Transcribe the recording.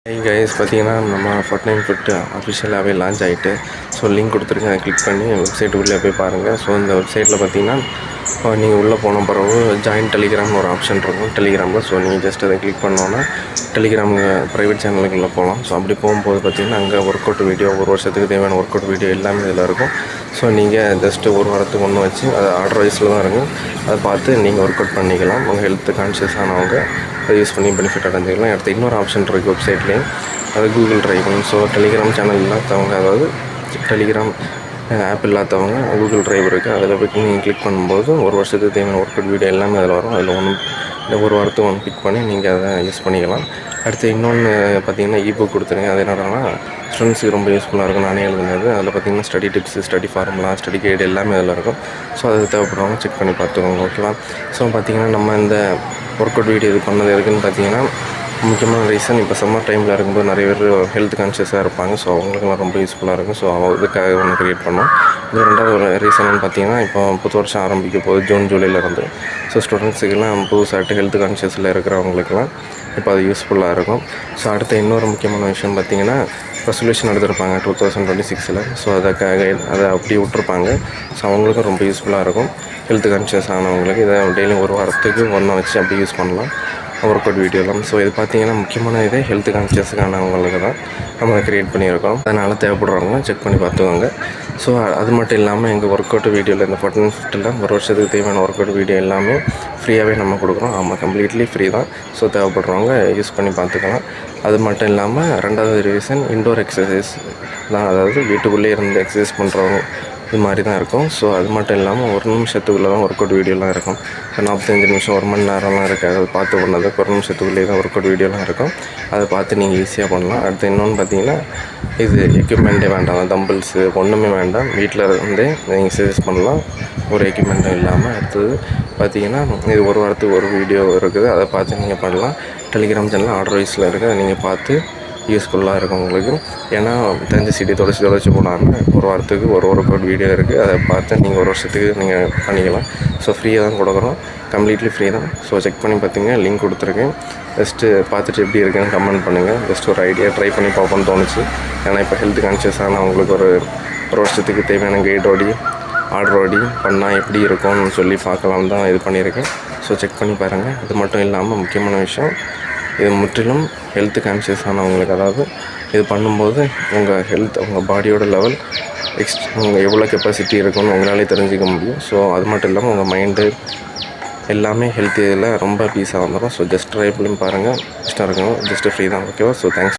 Hey guys, பார்த்தீங்கன்னா நம்ம Fortnite Fit அஃபிஷியலாகவே launch ஆகிட்டு. ஸோ லிங்க் கொடுத்துருக்கேன், அதை கிளிக் பண்ணி வெப்சைட்டுக்குள்ளே போய் பாருங்கள். ஸோ இந்த வெப்சைட்டில் பார்த்தீங்கன்னா நீங்கள் உள்ளே போன பிறகு ஜாயின் டெலிகிராம்னு ஒரு ஆப்ஷன் இருக்கும் டெலிகிராமில். ஸோ நீங்கள் ஜஸ்ட் அதை கிளிக் பண்ணோன்னா டெலிகிராம் ப்ரைவேட் சேனலுக்குள்ளே போகலாம். ஸோ அப்படி போகும்போது பார்த்தீங்கன்னா அங்கே ஒர்க் அவுட் வீடியோ, ஒரு வருஷத்துக்கு தேவையான ஒர்க் அவுட் வீடியோ எல்லாமே இதில் இருக்கும். ஸோ நீங்கள் ஜஸ்ட்டு ஒரு வாரத்துக்கு ஒன்று வச்சு அது ஆர்டர் வைஸில் தான் இருக்கும். அதை பார்த்து நீங்கள் ஒர்க் அவுட் பண்ணிக்கலாம். உங்கள் ஹெல்த்து கான்ஷியஸ் ஆனவங்க அதை யூஸ் பண்ணி பெனிஃபிட் அடைஞ்சிக்கலாம். அடுத்து இன்னொரு ஆப்ஷன் இருக்குது வெப்சைட்லேயும், அது Google drive. So Telegram channel இல்லாதவங்க, அதாவது டெலிகிராம் ஆப் இல்லாதவங்க கூகுள் ட்ரைவ் இருக்குது. அதில் போய் நீங்கள் கிளிக் பண்ணும்போது ஒரு வருஷத்துக்கு தேவையான ஒர்க் அவுட் வீடியோ எல்லாமே அதில் வரும். அதில் இந்த ஒரு வாரத்துக்கு ஒன்று கிளிக் பண்ணி நீங்கள் அதை யூஸ் பண்ணிக்கலாம். அடுத்து இன்னொன்று பார்த்தீங்கன்னா புக் கொடுத்துருங்க. அது என்னன்னா ஸ்டூடெண்ட்ஸுக்கு ரொம்ப யூஸ்ஃபுல்லாக இருக்கும். நானே எழுதுனது. அதில் பார்த்தீங்கன்னா study tips, study formula, study guide எல்லாமே அதில் இருக்கும். ஸோ அது தேவைப்படுறவங்க செக் பண்ணி பார்த்துக்கோங்க, ஓகேவா? ஸோ பார்த்தீங்கன்னா நம்ம இந்த ஒர்க் அவுட் வீடியோ இது பண்ணது எதுக்குன்னு பார்த்தீங்கன்னா, முக்கியமான ரீசன் இப்போ சம்மர் டைமில் இருக்கும்போது நிறைய பேர் ஹெல்த் கான்ஷியஸாக இருப்பாங்க. ஸோ அவங்களுக்குலாம் ரொம்ப யூஸ்ஃபுல்லாக இருக்கும். ஸோ இதுக்காக ஒன்று க்ரியேட் பண்ணோம். இது ரெண்டாவது ஒரு ரீசன் பார்த்தீங்கன்னா, இப்போ புது வருஷம் ஆரம்பிக்க போகுது ஜூன் ஜூலையிலேருந்து. ஸோ ஸ்டூடெண்ட்ஸுக்கெல்லாம் புதுசாகிட்டு ஹெல்த் கான்ஷியஸில் இருக்கிறவங்களுக்குலாம் இப்போ அது யூஸ்ஃபுல்லாக இருக்கும். ஸோ அடுத்த இன்னொரு முக்கியமான விஷயம் பார்த்தீங்கன்னா, ரெசல்யூஷன் எடுத்திருப்பாங்க 2026. ஸோ அதை அப்படியே விட்டுருப்பாங்க. ஸோ அவங்களுக்கும் ரொம்ப யூஸ்ஃபுல்லாக இருக்கும். ஹெல்த் கான்ஷியஸ் ஆனவங்களுக்கு இதை டெய்லியும் ஒரு வாரத்துக்கு ஒன்றை வச்சு அப்படி யூஸ் பண்ணலாம் ஒர்க் அவுட் வீடியோலாம். ஸோ இது பார்த்தீங்கன்னா முக்கியமான இதே ஹெல்த் கான்ஷியஸுக்கானவங்களுக்கு தான் நம்ம அதை க்ரியேட் பண்ணியிருக்கோம். அதனால் தேவைப்படுறவங்க செக் பண்ணி பார்த்துக்கோங்க. ஸோ அது மட்டும் இல்லாமல் எங்கள் ஒர்க் அவுட் வீடியோவில் இந்த Fortnite Fit'ல ஒரு வருஷத்துக்கு தேவையான ஒர்க் அவுட் வீடியோ எல்லாமே ஃப்ரீயாகவே நம்ம கொடுக்குறோம். ஆமாம், கம்ப்ளீட்லி ஃப்ரீ தான். ஸோ தேவைப்படுறவங்க யூஸ் பண்ணி பார்த்துக்கலாம். அது மட்டும் இல்லாமல் ரெண்டாவது ரீசன் இன்டோர் எக்ஸசைஸ் தான், அதாவது வீட்டுக்குள்ளே இருந்து எக்ஸசைஸ் பண்ணுறவங்க இது மாதிரி தான் இருக்கும். ஸோ அது மட்டும் இல்லாமல் ஒரு நிமிஷத்துக்குள்ளே தான் ஒர்க் அவுட் வீடியோலாம் இருக்கும். 45 நிமிஷம், 1 மணி நேரம்லாம் இருக்காது. அதை பார்த்து பண்ணது ஒரு நிமிஷத்துக்குள்ளே தான் ஒர்க் அவுட் வீடியோலாம் இருக்கும். அதை பார்த்து நீங்கள் ஈஸியாக பண்ணலாம். அடுத்து இன்னொன்று பார்த்தீங்கன்னா, இது எக்யூப்மெண்ட்டே வேண்டாம், தம்பிள்ஸு ஒன்றுமே வேண்டாம். வீட்டில் இருந்தே நீங்கள் எக்ஸசைஸ் பண்ணலாம், ஒரு எக்யூப்மெண்ட்டும் இல்லாமல். அடுத்தது பார்த்தீங்கன்னா, இது ஒரு வாரத்துக்கு ஒரு வீடியோ இருக்குது. அதை பார்த்து நீங்கள் பண்ணலாம். டெலிகிராம் சேனல் ஆர்டர் வைஸில் இருக்குது. அதை நீங்கள் பார்த்து யூஸ்ஃபுல்லாக இருக்கும் உங்களுக்கு. ஏன்னா தெரிஞ்ச சிடி தொடச்சி போடாமல் ஒரு வாரத்துக்கு ஒரு ஒர்க் அவுட் வீடியோ இருக்குது. அதை பார்த்து நீங்கள் ஒரு வருஷத்துக்கு நீங்கள் பண்ணிக்கலாம். ஸோ ஃப்ரீயாக தான் கொடுக்குறோம், கம்ப்ளீட்லி ஃப்ரீ தான். ஸோ செக் பண்ணி பார்த்தீங்க, லிங்க் கொடுத்துருக்கேன். ஜஸ்ட்டு பார்த்துட்டு எப்படி இருக்குன்னு கமெண்ட் பண்ணுங்கள். ஜஸ்ட் ஒரு ஐடியா ட்ரை பண்ணி பார்ப்போன்னு தோணுச்சு. ஏன்னா இப்போ ஹெல்த் கான்ஷியஸான அவங்களுக்கு ஒரு வருஷத்துக்கு தேவையான கைடோடி ஆர்டரோடி பண்ணால் எப்படி இருக்கும்னு சொல்லி பார்க்கலாம் தான் இது பண்ணியிருக்கேன். ஸோ செக் பண்ணி பாருங்கள். இது மட்டும் இல்லாமல் முக்கியமான விஷயம், இது முற்றிலும் ஹெல்த் கான்ஷியஸ் ஆனவங்களுக்கு. அதாவது இது பண்ணும்போது உங்கள் ஹெல்த், உங்கள் பாடியோட லெவல் உங்கள் எவ்வளோ கெப்பாசிட்டி இருக்குன்னு உங்களாலே தெரிஞ்சிக்க முடியும். ஸோ அது மட்டும் இல்லாமல் உங்கள் மைண்டு எல்லாமே ஹெல்த் இதில் ரொம்ப பீஸாக வந்துடும். ஸோ ஜஸ்ட் ட்ரை பண்ணி பாருங்கள். இஷ்டம் இருக்கும், ஜஸ்ட்டு ஃப்ரீ தான், ஓகேவா? So thanks.